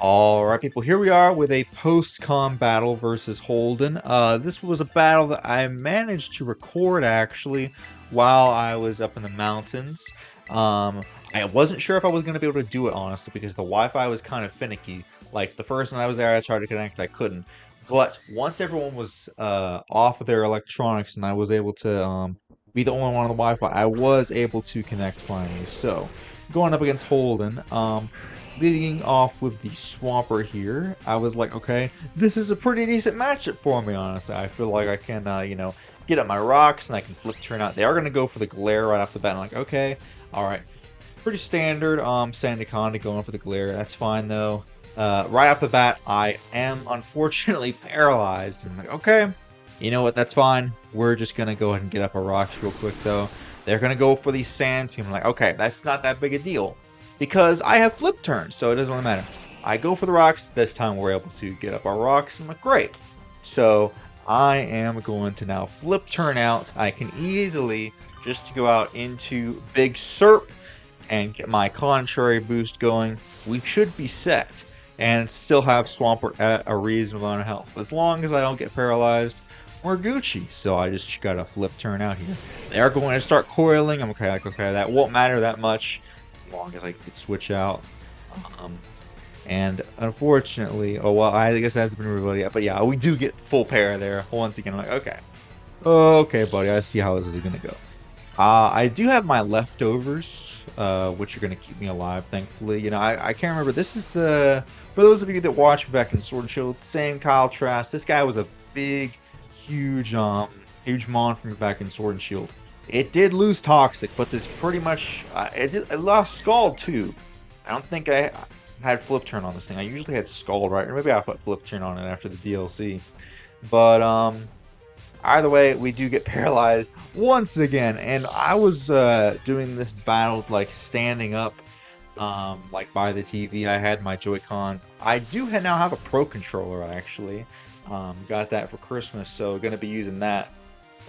Alright, people, here we are with a post-com battle versus Holden. This was a battle that I managed to record, actually, while I was up in the mountains. I wasn't sure if I was going to be able to do it, honestly, because the Wi-Fi was kind of finicky. Like, the first time I was there, I tried to connect, I couldn't. But once everyone was off of their electronics and I was able to be the only one on the Wi-Fi, I was able to connect finally. So, going up against Holden, leading off with the Swampert here, I was like, okay, this is a pretty decent matchup for me, honestly. I feel like I can, get up my rocks and I can flip turn out. They are going to go for the glare right off the bat. I'm like, okay, alright. Pretty standard, Sandaconda going for the glare. That's fine, though. Right off the bat, I am unfortunately paralyzed. I'm like, okay, you know what, that's fine. We're just going to go ahead and get up our rocks real quick, though. They're going to go for the sand team. I'm like, okay, that's not that big a deal because I have flip turns, so it doesn't really matter. I go for the rocks. This time we're able to get up our rocks. I'm like, great. So I am going to now flip turn out. I can easily just go out into Big Serp and get my contrary boost going. We should be set and still have Swampert at a reasonable amount of health. As long as I don't get paralyzed, we're Gucci. So I just gotta flip turn out here. They are going to start coiling. I'm okay, like, okay, that won't matter that much as long as I could switch out. And unfortunately, oh well, I guess that hasn't been revealed yet. But yeah, we do get full pair there once again. I'm like, okay, okay, buddy, I see how this is gonna go. I do have my leftovers, which are going to keep me alive, thankfully. You know, I can't remember. This is the... For those of you that watched me back in Sword and Shield, same Kyle Trask. This guy was a big, huge mon from me back in Sword and Shield. It did lose Toxic, but this pretty much... it lost Scald, too. I don't think I had Flip Turn on this thing. I usually had Scald, right? Or maybe I put Flip Turn on it after the DLC. But, either way, we do get paralyzed once again, and I was doing this battle like standing up, like by the TV. I had my Joy-Cons. I do now have a Pro controller actually. Got that for Christmas, so gonna be using that.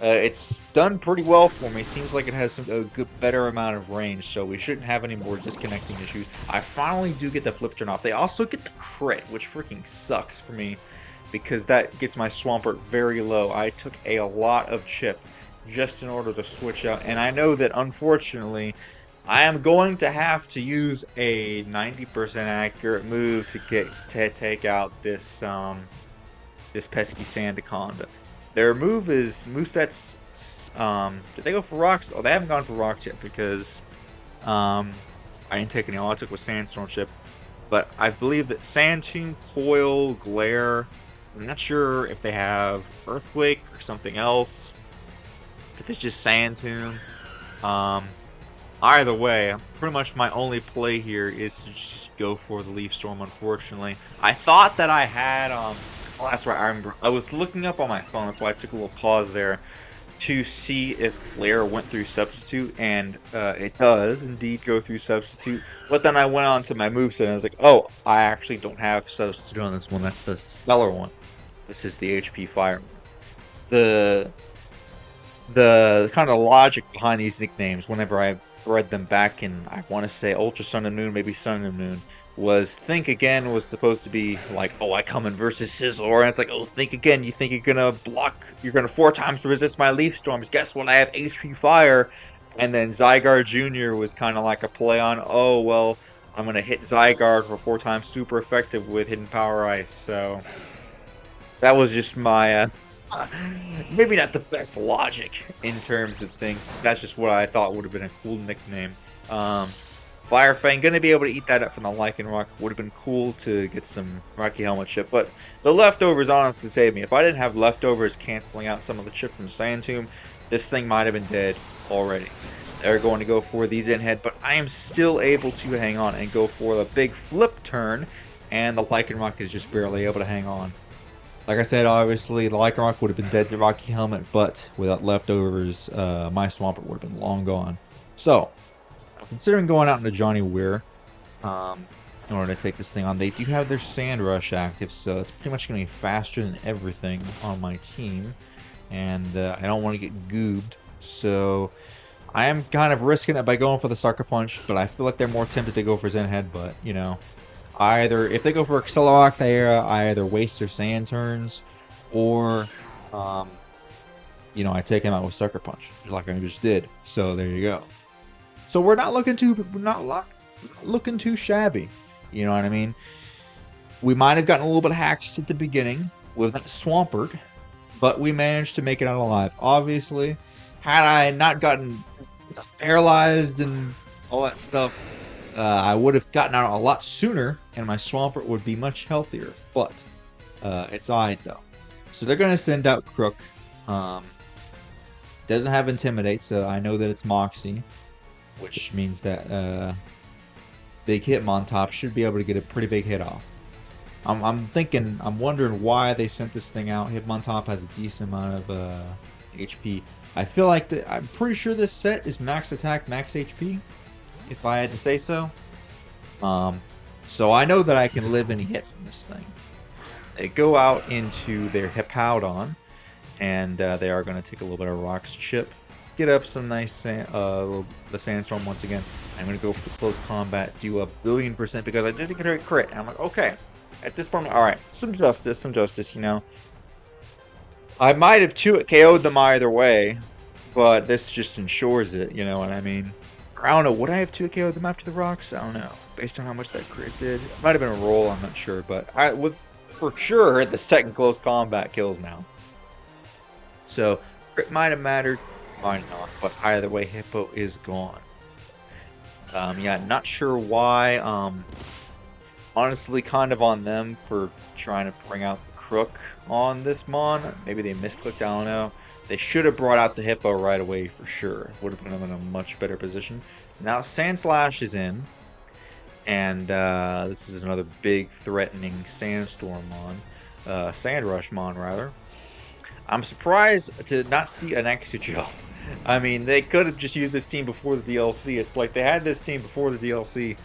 It's done pretty well for me. Seems like it has a good, better amount of range, so we shouldn't have any more disconnecting issues. I finally do get the flip turn off. They also get the crit, which freaking sucks for me, because that gets my Swampert very low. I took a lot of chip just in order to switch out, and I know that unfortunately I am going to have to use a 90% accurate move to take out this this pesky Sandaconda. Their moveset's did they go for rocks? Oh, they haven't gone for rocks yet because I didn't take any. All I took was Sandstorm chip. But I believe that Sand Tomb, Coil, Glare. I'm not sure if they have Earthquake or something else. If it's just Sand Tomb. Either way, pretty much my only play here is to just go for the Leaf Storm, unfortunately. I thought that I had, oh, that's right, I remember. I was looking up on my phone, that's why I took a little pause there, to see if Glare went through Substitute, and it does indeed go through Substitute. But then I went on to my moveset, and I was like, oh, I actually don't have Substitute on this one. That's the Stellar one. This is the HP Fire one. The kind of logic behind these nicknames, whenever I read them back in, I want to say Ultra Sun and Moon, maybe Sun and Moon, was Think Again was supposed to be like, oh, I come in versus Sizzle, and it's like, oh, Think Again, you think you're gonna you're gonna 4 times resist my Leaf Storms, guess what, I have HP Fire. And then Zygarde Jr. was kind of like a play on, oh, well, I'm gonna hit Zygarde for 4 times super effective with Hidden Power Ice. So that was just my maybe not the best logic in terms of things. That's just what I thought would have been a cool nickname. Fire Fang, gonna be able to eat that up from the Lycanroc. Would have been cool to get some Rocky Helmet chip, but the leftovers honestly saved me. If I didn't have leftovers canceling out some of the chip from Sand Tomb, this thing might have been dead already. They're going to go for these in head, but I am still able to hang on and go for the big flip turn, and the Lycanroc is just barely able to hang on. Like I said, obviously, the Lycanroc would have been dead to Rocky Helmet, but without leftovers, my Swampert would have been long gone. So, considering going out into Johnny Weir, in order to take this thing on, they do have their Sand Rush active, so it's pretty much going to be faster than everything on my team. And I don't want to get goobed, so I am kind of risking it by going for the Sucker Punch, but I feel like they're more tempted to go for Zen Headbutt, you know. either if they go for Accelerock, they either waste their sand turns, or um, you know, I take him out with Sucker Punch, like I just did. So there you go. So we're not looking too shabby. You know what I mean? We might have gotten a little bit hacked at the beginning with that Swampert, but we managed to make it out alive. Obviously, had I not gotten paralyzed and all that stuff, I would have gotten out a lot sooner, and my Swampert would be much healthier. But it's alright though. So they're gonna send out Crook. Doesn't have Intimidate, so I know that it's Moxie, which means that Big Hitmontop should be able to get a pretty big hit off. I'm wondering why they sent this thing out. Hitmontop has a decent amount of HP. I feel like I'm pretty sure this set is max attack, max HP, if I had to say so. So I know that I can live any hit from this thing. They go out into their Hippowdon, and they are going to take a little bit of Rock's Chip, get up some nice the Sandstorm once again. I'm going to go for the close combat, do a 1,000,000,000% because I did get a crit. And I'm like, okay, at this point, all right, some justice, you know. I might have KO'd them either way, but this just ensures it, you know what I mean? I don't know, would I have 2KO'd them after the rocks? I don't know, based on how much that crit did. It might have been a roll, I'm not sure, but I would for sure the second close combat kills now. So, crit might have mattered, might not, but either way, Hippo is gone. Yeah, not sure why. Honestly, kind of on them for trying to bring out the Crook on this Mon. Maybe they misclicked, I don't know. They should have brought out the Hippo right away for sure. Would have put them in a much better position. Now Sandslash is in. And this is another big threatening Sandstorm Mon. Sand Rush Mon, rather. I'm surprised to not see an Exegel. I mean, they could have just used this team before the DLC. It's like they had this team before the DLC.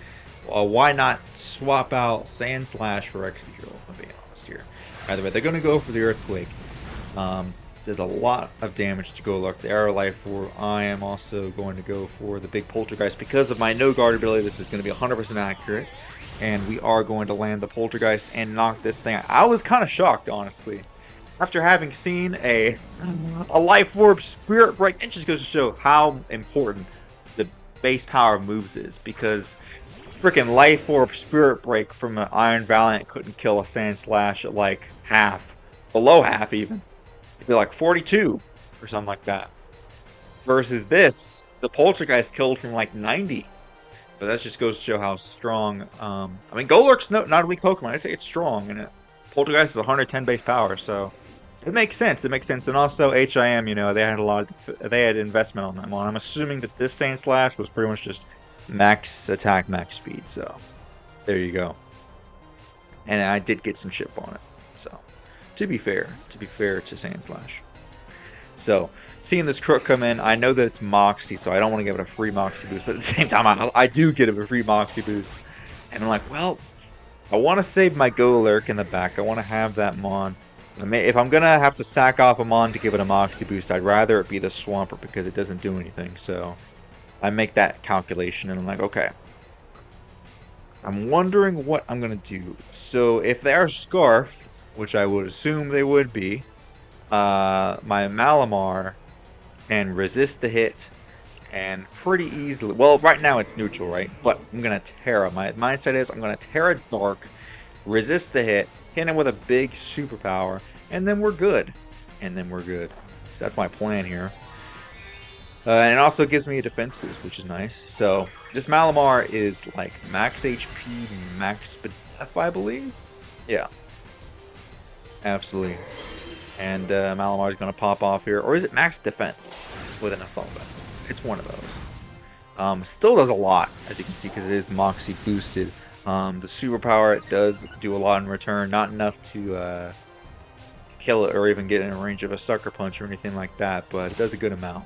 Why not swap out Sandslash for Exegel, if I'm being honest here. Either way, they're going to go for the Earthquake. There's a lot of damage to Golurk. The Arrow Life Orb. I am also going to go for the big Poltergeist. Because of my no guard ability, this is going to be 100% accurate. And we are going to land the Poltergeist and knock this thing out. I was kind of shocked, honestly. After having seen a Life Orb Spirit Break, it just goes to show how important the base power of moves is. Because freaking Life Orb Spirit Break from an Iron Valiant couldn't kill a Sandslash at like half. Below half, even. They're like 42 or something like that. Versus this, the Poltergeist killed from like 90. But that just goes to show how strong. I mean, Golurk's not a weak Pokemon. It's strong, and Poltergeist is 110 base power, so it makes sense. It makes sense. And also HIM, you know, they had a lot of they had investment on that one. I'm assuming that this Sandslash was pretty much just max attack, max speed. So there you go. And I did get some chip on it. So to be fair to Sandslash. So, seeing this Crook come in, I know that it's Moxie, so I don't want to give it a free Moxie boost, but at the same time, I do get it a free Moxie boost. And I'm like, well, I want to save my Golurk in the back. I want to have that Mon. If I'm going to have to sack off a Mon to give it a Moxie boost, I'd rather it be the Swampert because it doesn't do anything. So, I make that calculation, and I'm like, okay. I'm wondering what I'm going to do. So, if they are Scarf, which I would assume they would be, my Malamar can resist the hit and pretty easily. Well, right now it's neutral, right? But I'm gonna Terra. My mindset is I'm gonna Terra Dark, resist the hit him with a big superpower, and then we're good. So that's my plan here. And it also gives me a defense boost, which is nice. So this Malamar is like max HP, max def, I believe. Yeah, absolutely. And Malamar is going to pop off here. Or is it max defense with an Assault Vest? It's one of those. Still does a lot, as you can see, because it is Moxie boosted. The superpower, it does do a lot in return. Not enough to kill it or even get in range of a Sucker Punch or anything like that, but it does a good amount.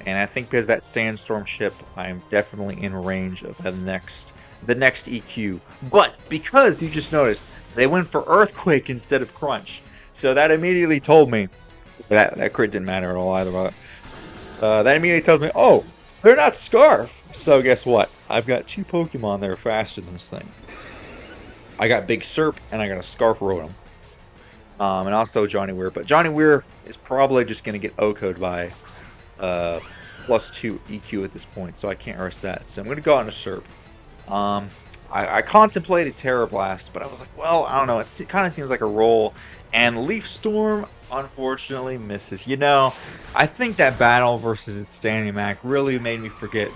And I think because that Sandstorm chip, I'm definitely in range of the next EQ. But because you just noticed, they went for Earthquake instead of Crunch. So that immediately told me, that crit didn't matter at all either, but that immediately tells me, oh, they're not Scarf. So guess what? I've got two Pokemon that are faster than this thing. I got Big Serp, and I got a Scarf Rotom. And also Johnny Weir. But Johnny Weir is probably just going to get OHKO'd by uh, +2 EQ at this point, so I can't risk that. So I'm going to go on a Serp. Um, I contemplated Terra Blast, but I was like, well, I don't know. It kind of seems like a roll. And Leaf Storm, unfortunately, misses. You know, I think that battle versus its Standing Mac really made me forget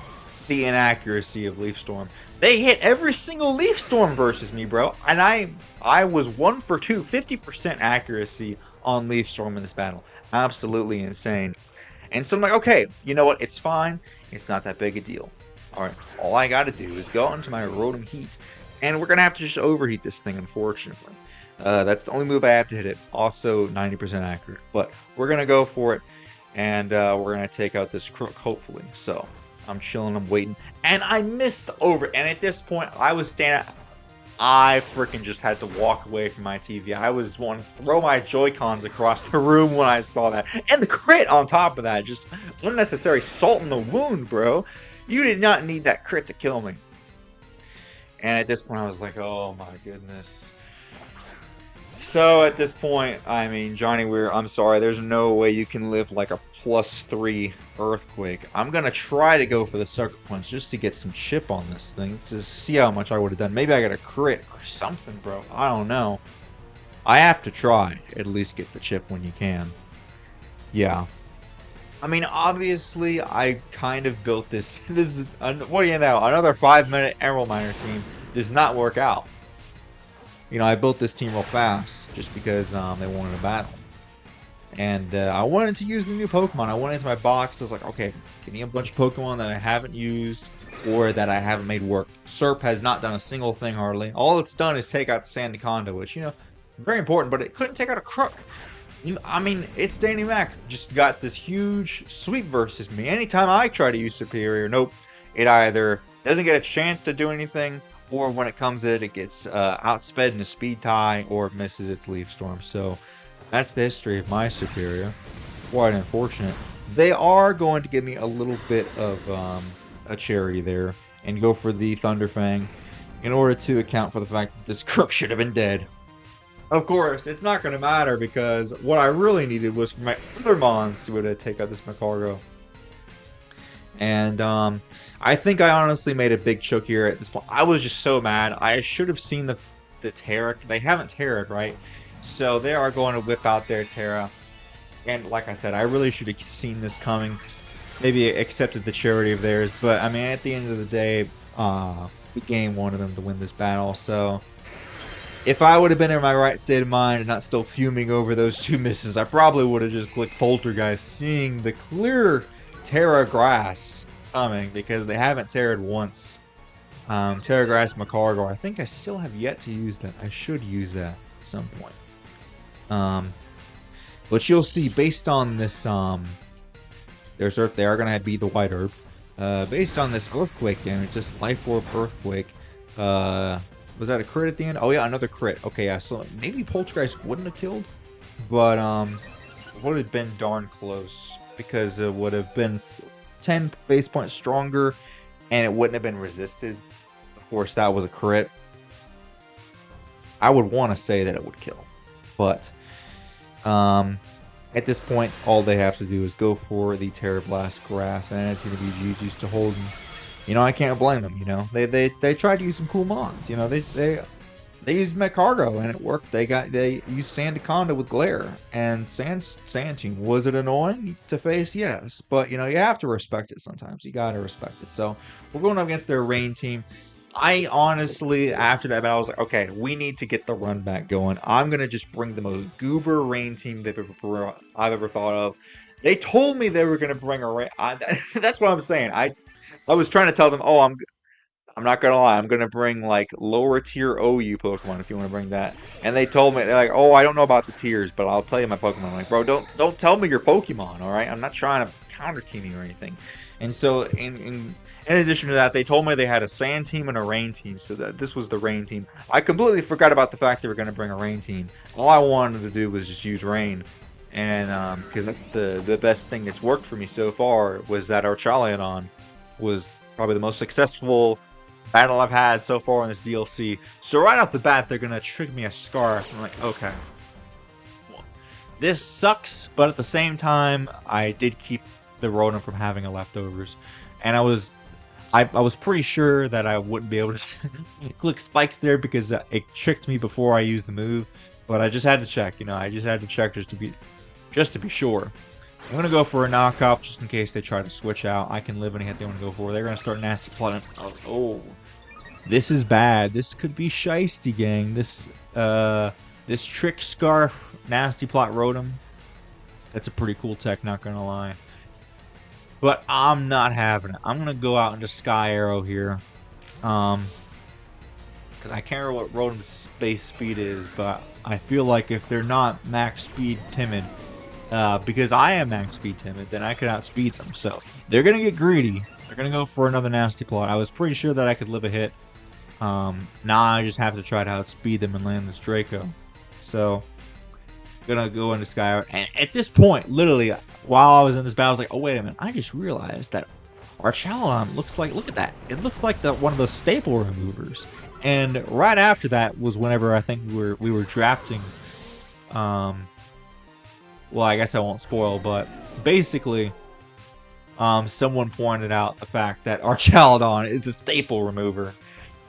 the inaccuracy of Leaf Storm. They hit every single Leaf Storm versus me, bro. And I was 1 for 2, 50% accuracy on Leaf Storm in this battle. Absolutely insane. And so I'm like, okay, you know what? It's fine. It's not that big a deal. Alright, all I gotta do is go into my Rotom Heat, and we're gonna have to just overheat this thing, unfortunately. That's the only move I have to hit it. Also 90% accurate. But we're gonna go for it, and we're gonna take out this Crook, hopefully. So, I'm chilling, I'm waiting. And I missed the over, and at this point, I was standing... I freaking just had to walk away from my TV. I was wanting to throw my Joy-Cons across the room when I saw that. And the crit on top of that. Just unnecessary salt in the wound, bro. You did not need that crit to kill me. And at this point, I was like, oh my goodness. So at this point, I mean, Johnny Weir, I'm sorry. There's no way you can live like a +3 Earthquake. I'm going to try to go for the Sucker Punch just to get some chip on this thing. To see how much I would have done. Maybe I got a crit or something, bro. I don't know. I have to try. At least get the chip when you can. Yeah. I mean, obviously, I kind of built this. This is, what do you know? Another 5-minute Emerald Miner team does not work out. You know, I built this team real fast just because they wanted a battle. And I wanted to use the new Pokemon. I went into my box. I was like, okay, give me a bunch of Pokemon that I haven't used or that I haven't made work. Serp has not done a single thing hardly. All it's done is take out the Sandaconda, which, you know, very important, but it couldn't take out a Crook. I mean, it's Standing Mac just got this huge sweep versus me. Anytime I try to use Superior, nope. It either doesn't get a chance to do anything, or when it comes in, it gets outsped in a speed tie, or misses its Leaf Storm. So that's the history of my Superior. Quite unfortunate. They are going to give me a little bit of a charity there, and go for the Thunderfang in order to account for the fact that this Crook should have been dead. Of course, it's not going to matter because what I really needed was for my other Mons to take out this Magcargo. And I think I honestly made a big choke here at this point. I was just so mad. I should have seen the Terra. They haven't Terra'd, right? So they are going to whip out their Terra. And like I said, I really should have seen this coming. Maybe accepted the charity of theirs. But I mean, at the end of the day, the game wanted them to win this battle. So if I would have been in my right state of mind and not still fuming over those 2 misses, I probably would have just clicked Poltergeist, seeing the clear Terra Grass coming because they haven't Terra'd once. Terra Grass Magcargo. I think I still have yet to use that. I should use that at some point. But you'll see, based on this, there's Earth. They are gonna be the White Herb. Based on this Earthquake damage, just Life Orb Earthquake. Was that a crit at the end? Oh yeah, another crit. Okay, yeah, so maybe Poltergeist wouldn't have killed, but it would have been darn close because it would have been 10 base points stronger, and it wouldn't have been resisted. Of course, that was a crit. I would want to say that it would kill, but at this point, all they have to do is go for the Terra Blast Grass, and it's going to be GG's to Holden. You know, I can't blame them. You know, they tried to use some cool mons. You know, they used Magcargo and it worked. They used Sandaconda with Glare and Sandtune. Was it annoying to face? Yes, but you know, you have to respect it sometimes. You gotta respect it. So we're going up against their Rain team. I honestly, after that battle, I was like, okay, we need to get the run back going. I'm gonna just bring the most goober Rain team I've ever thought of. They told me they were gonna bring a Rain. That's what I'm saying. I was trying to tell them, oh, I'm not gonna lie, I'm gonna bring like lower tier OU Pokemon if you want to bring that. And they told me, they're like, oh, I don't know about the tiers, but I'll tell you my Pokemon. I'm like, bro, don't tell me your Pokemon, all right? I'm not trying to counter team you or anything. And so in addition to that, they told me they had a Sand team and a Rain team, so that this was the Rain team. I completely forgot about the fact they were gonna bring a Rain team. All I wanted to do was just use Rain. And because that's the best thing that's worked for me so far was that our Charliodon was probably the most successful battle I've had so far in this DLC. So right off the bat, they're gonna trick me a Scarf. I'm like, okay, this sucks, but at the same time, I did keep the Rotom from having a leftovers, and I was pretty sure that I wouldn't be able to click spikes there because it tricked me before I used the move. But I just had to check, you know, I just had to check just to be sure. I'm gonna go for a knockoff just in case they try to switch out. I can live any hit they want to go for. They're gonna start nasty plotting. Oh, this is bad. This could be shiesty, gang. This trick scarf nasty plot Rotom. That's a pretty cool tech, not gonna lie. But I'm not having it. I'm gonna go out into Sky Arrow here. Because I can't remember what Rotom's base speed is, but I feel like if they're not max speed timid, because I am max speed timid, then I could outspeed them. So they're gonna get greedy. They're gonna go for another nasty plot. I was pretty sure that I could live a hit. Now I just have to try to outspeed them and land this Draco. So gonna go into Sky Arrow. And at this point, literally, while I was in this battle, I was like, oh wait a minute, I just realized that our Chalon looks like, look at that. It looks like one of the staple removers. And right after that was whenever I think we were drafting. Well, I guess I won't spoil, but basically, someone pointed out the fact that our Chalon is a staple remover.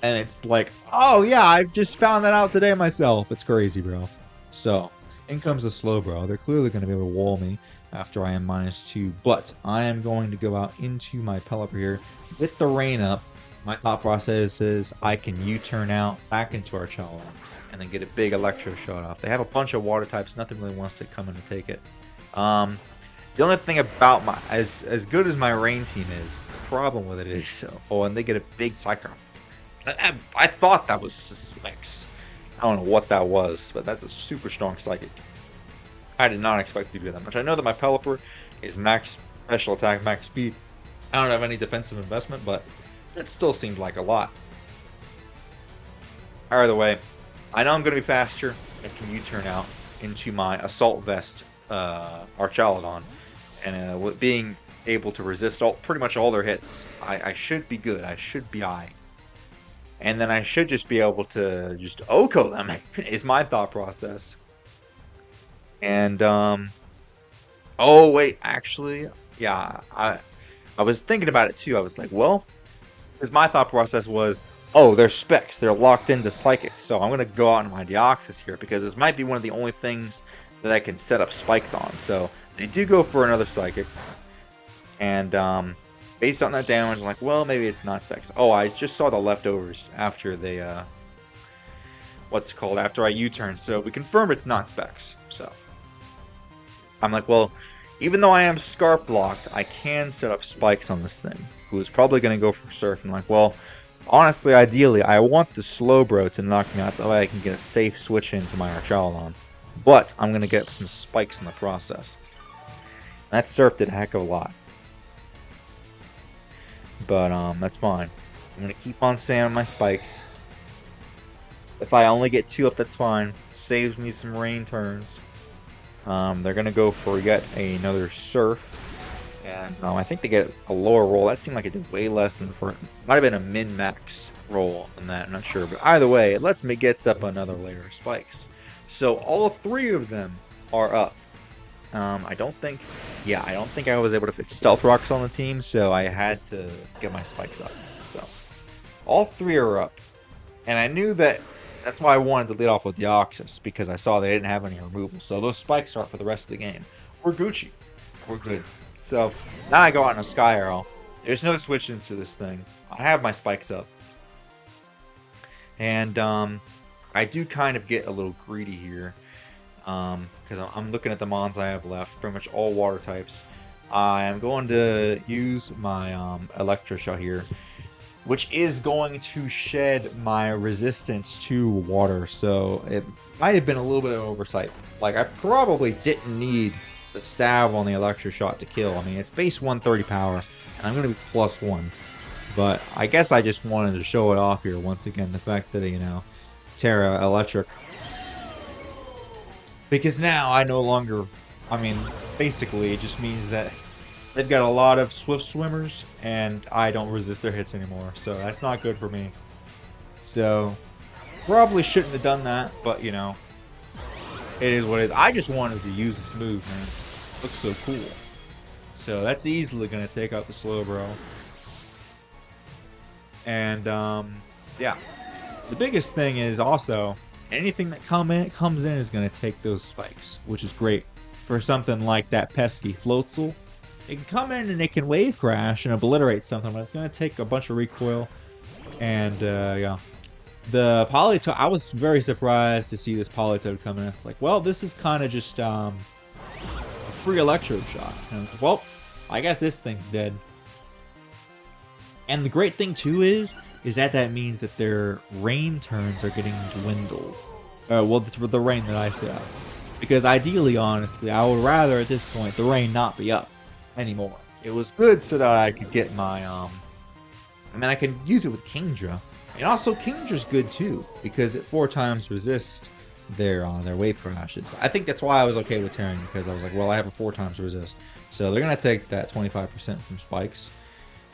And it's like, oh yeah, I just found that out today myself. It's crazy, bro. So, in comes the Slowbro. They're clearly going to be able to wall me after I am -2. But I am going to go out into my Pelipper here with the rain up. My thought process is I can U-turn out back into our Chalon and then get a big Electro shot off. They have a bunch of water types. Nothing really wants to come in and take it. The only thing about as good as my rain team is, the problem with it is, oh, and they get a big Cyclone. I thought that was Specs. I don't know what that was, but that's a super strong Psychic. I did not expect to do that much. I know that my Pelipper is max special attack, max speed. I don't have any defensive investment, but it still seemed like a lot. Either way, I know I'm going to be faster. I can U-turn out into my Assault Vest Archaludon. And with being able to resist pretty much all their hits, I should be good. I should be I. And then I should just be able to just OHKO them, is my thought process. And, oh, wait, actually, yeah, I was thinking about it, too. I was like, well, because my thought process was, oh, they're Specs. They're locked into Psychic. So I'm going to go out into my Deoxys here, because this might be one of the only things that I can set up spikes on. So they do go for another Psychic. And, based on that damage, I'm like, well, maybe it's not Specs. Oh, I just saw the leftovers after they, after I U-turned. So we confirm it's not Specs. So I'm like, well, even though I am Scarf locked, I can set up spikes on this thing, who is probably going to go for Surf. And I'm like, well, honestly, ideally, I want the Slowbro to knock me out. That way I can get a safe switch into my Archaludon. But I'm going to get some spikes in the process. And that Surf did a heck of a lot. But that's fine. I'm going to keep on saying my spikes. If I only get 2 up, that's fine. Saves me some rain turns. They're going to go for yet another Surf. And I think they get a lower roll. That seemed like it did way less than the first. Might have been a min-max roll than that. I'm not sure. But either way, it lets me get up another layer of spikes. So all 3 of them are up. I don't think I was able to fit Stealth Rocks on the team, so I had to get my spikes up. So all 3 are up, and I knew that's why I wanted to lead off with Deoxys, because I saw they didn't have any removal. So those spikes are up for the rest of the game. We're Gucci. We're good. So now I go out on a Sky Arrow. There's no switch into this thing. I have my spikes up, and I do kind of get a little greedy here. Because I'm looking at the mons I have left, pretty much all water types. I am going to use my Electro Shot here, which is going to shed my resistance to water, so it might have been a little bit of oversight. Like, I probably didn't need the stab on the Electro Shot to kill. I mean, it's base 130 power, and I'm going to be +1. But I guess I just wanted to show it off here once again, the fact that, you know, Terra Electric. Because now I no longer, I mean, basically it just means that They've got a lot of swift swimmers, and I don't resist their hits anymore, so that's not good for me. So, probably shouldn't have done that, but you know, it is what it is. I just wanted to use this move, man. Looks so cool. So that's easily gonna take out the Slowbro. And yeah, the biggest thing is also anything that comes in is gonna take those spikes, which is great for something like that pesky Floatzel. It can come in and it can wave crash and obliterate something, but it's gonna take a bunch of recoil. And yeah, the Politoed, I was very surprised to see this Politoed come in. It's like, well, this is kind of just a free Electrode shot. And well, I guess this thing's dead. And the great thing too is that means that their rain turns are getting dwindled. Well, the rain that I see up. Because ideally, honestly, I would rather at this point the rain not be up anymore. It was good so that I could get my I mean, I can use it with Kingdra. And also Kingdra's good too, because it 4 times resist their wave crashes. I think that's why I was okay with tearing, because I was like, well, I have a 4 times resist. So they're gonna take that 25% from spikes.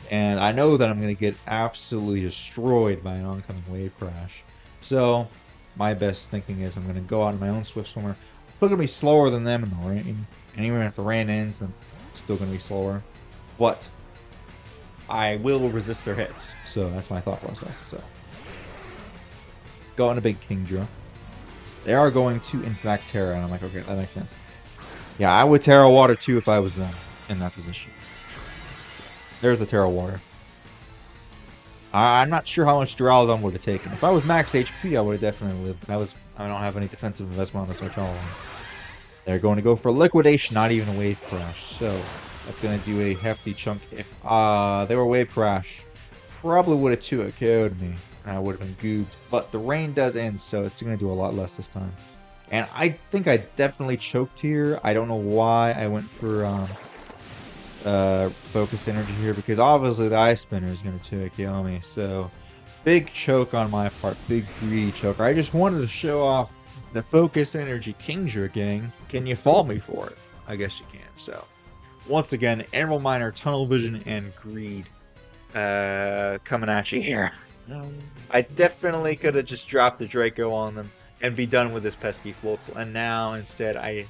And I know that I'm gonna get absolutely destroyed by an oncoming wave crash. So my best thinking is I'm gonna go out on my own Swift Swimmer. Still gonna be slower than them in the rain. And even if the rain ends, I'm still gonna be slower. But I will resist their hits. So that's my thought process. So go on a big Kingdra. They are going to, in fact, Terra, and I'm like, okay, that makes sense. Yeah, I would Terra Water too if I was in that position. So, there's the Terra Water. I'm not sure how much Duraludon would have taken. If I was max HP, I would have definitely lived. But I don't have any defensive investment on this Retaliate. They're going to go for Liquidation, not even a Wave Crash. So that's going to do a hefty chunk. If they were Wave Crash, probably would have 2-hit KO'd me. And I would have been goobed. But the rain does end, so it's going to do a lot less this time. And I think I definitely choked here. I don't know why I went for Focus Energy here, because obviously the Ice Spinner is going to 2-hit KO me. So big choke on my part. Big greedy choke. I just wanted to show off the Focus Energy Kingdra gang. Can you fault me for it? I guess you can. So once again, Emerald Miner, Tunnel Vision, and Greed coming at you here. I definitely could have just dropped the Draco on them and be done with this pesky Floatzel. And now, instead, I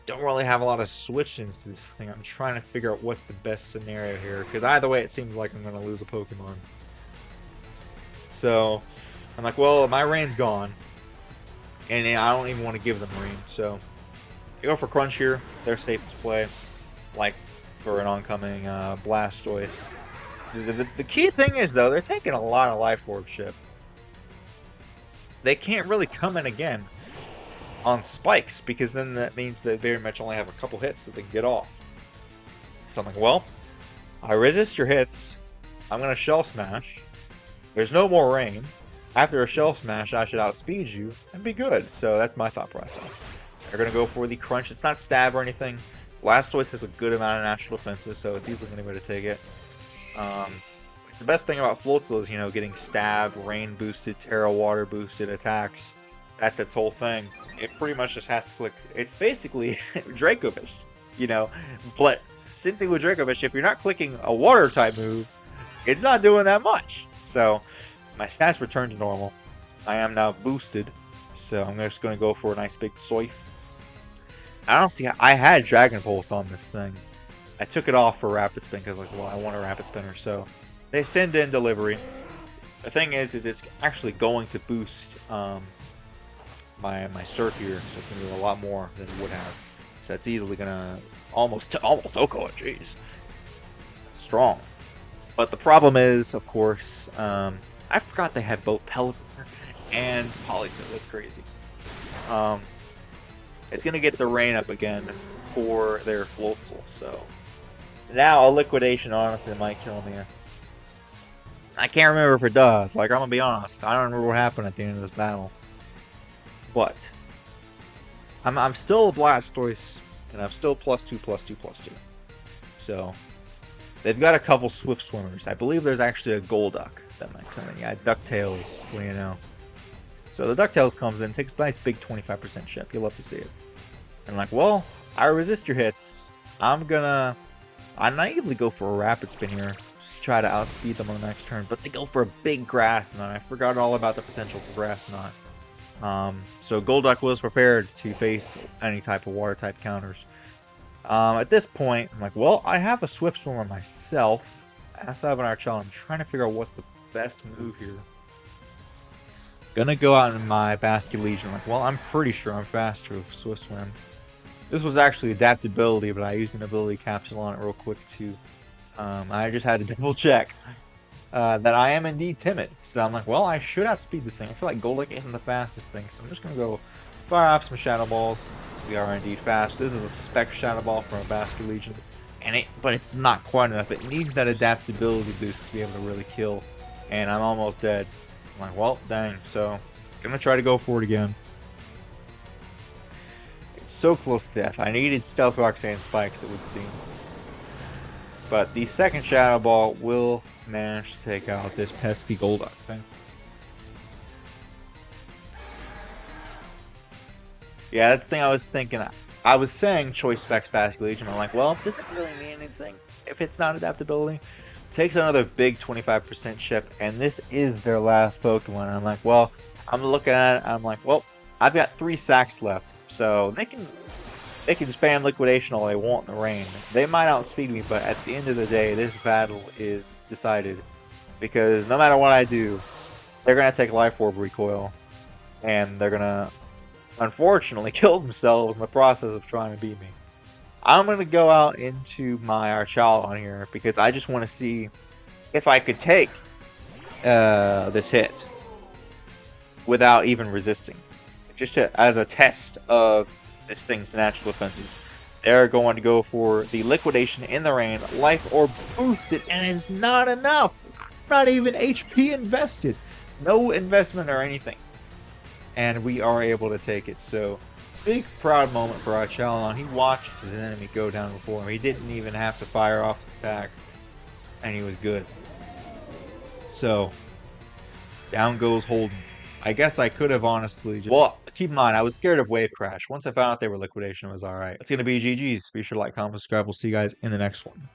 don't really have a lot of switch-ins to this thing. I'm trying to figure out what's the best scenario here, because either way, it seems like I'm going to lose a Pokemon. So, I'm like, well, my Rain's gone, and I don't even want to give them Rain. So, I go for Crunch here. They're safe to play, like for an oncoming Blastoise. The key thing is, though, they're taking a lot of Life Orb chip. They can't really come in again on spikes, because then that means they very much only have a couple hits that they can get off. So I'm like, well, I resist your hits. I'm going to Shell Smash. There's no more rain. After a Shell Smash, I should outspeed you and be good. So that's my thought process. They're going to go for the Crunch. It's not Stab or anything. Blastoise has a good amount of natural defenses, so it's easily going to be able to take it. The best thing about Floatzel is, you know, getting Stab, Rain boosted, Terra Water boosted attacks. That's its whole thing. It pretty much just has to click. It's basically Dracovish, you know. But same thing with Dracovish. If you're not clicking a Water type move, it's not doing that much. So my stats return to normal. I am now boosted, so I'm just going to go for a nice big Soif. I don't see. I had Dragon Pulse on this thing. I took it off for Rapid Spin because, like, well, I want a Rapid Spinner, so they send in delivery. The thing is it's actually going to boost my Surf here, so it's going to do a lot more than it would have. So it's easily going to almost Oko it, jeez. Strong. But the problem is, of course, I forgot they had both Pelipper and Politoed. That's crazy. It's going to get the rain up again for their Floatzel, so now a Liquidation honestly might kill me. I can't remember if it does. Like, I'm going to be honest. I don't remember what happened at the end of this battle. But I'm still a Blastoise, and I'm still +2/+2/+2. So they've got a couple Swift Swimmers. I believe there's actually a Golduck that might come in. Yeah, DuckTales, what do you know? So the DuckTales comes in, takes a nice big 25% chip. You'll love to see it. And I'm like, well, I resist your hits. I'm gonna I naively go for a rapid spin here to try to outspeed them on the next turn, but they go for a big grass knot. I forgot all about the potential for grass knot. So Golduck was prepared to face any type of water type counters. At this point, I'm like, well, I have a Swift Swimmer myself. As I have an Archel, I'm trying to figure out what's the best move here. Gonna go out in my Basket Legion. Like, well, I'm pretty sure I'm faster with Swift Swim. This was actually adaptability, but I used an ability capsule on it real quick too. I just had to double check that I am indeed timid. So I'm like, well, I should outspeed this thing. I feel like Golduck isn't the fastest thing, so I'm just gonna go fire off some Shadow Balls. We are indeed fast. This is a Spec Shadow Ball from a Basket Legion, but it's not quite enough. It needs that adaptability boost to be able to really kill, and I'm almost dead. I'm like, well, dang. So gonna try to go for it again. It's so close to death. I needed Stealth Rocks and Spikes, it would seem. But the second Shadow Ball will manage to take out this pesky Golduck thing. Yeah, that's the thing I was thinking. I was saying Choice Specs Basket Legion. I'm like, well, does that really mean anything if it's not adaptability? Takes another big 25% chip, and this is their last Pokemon. I'm like, well, I'm looking at it. I'm like, well, I've got 3 sacks left, so they can spam liquidation all they want in the rain. They might outspeed me, but at the end of the day, this battle is decided. Because no matter what I do, they're going to take Life Orb recoil. And they're going to, unfortunately, kill themselves in the process of trying to beat me. I'm going to go out into my Archalon here, because I just want to see if I could take this hit without even resisting. Just as a test of this thing's natural defenses. They're going to go for the liquidation in the rain, Life Orb boosted, and it's not enough. Not even HP invested. No investment or anything. And we are able to take it. So, big proud moment for Archalon. He watches his enemy go down before him. He didn't even have to fire off the attack. And he was good. So, down goes Holden. I guess I could have honestly just... Well, keep in mind, I was scared of Wave Crash. Once I found out they were liquidation, it was alright. It's going to be GG's. Be sure to like, comment, subscribe. We'll see you guys in the next one.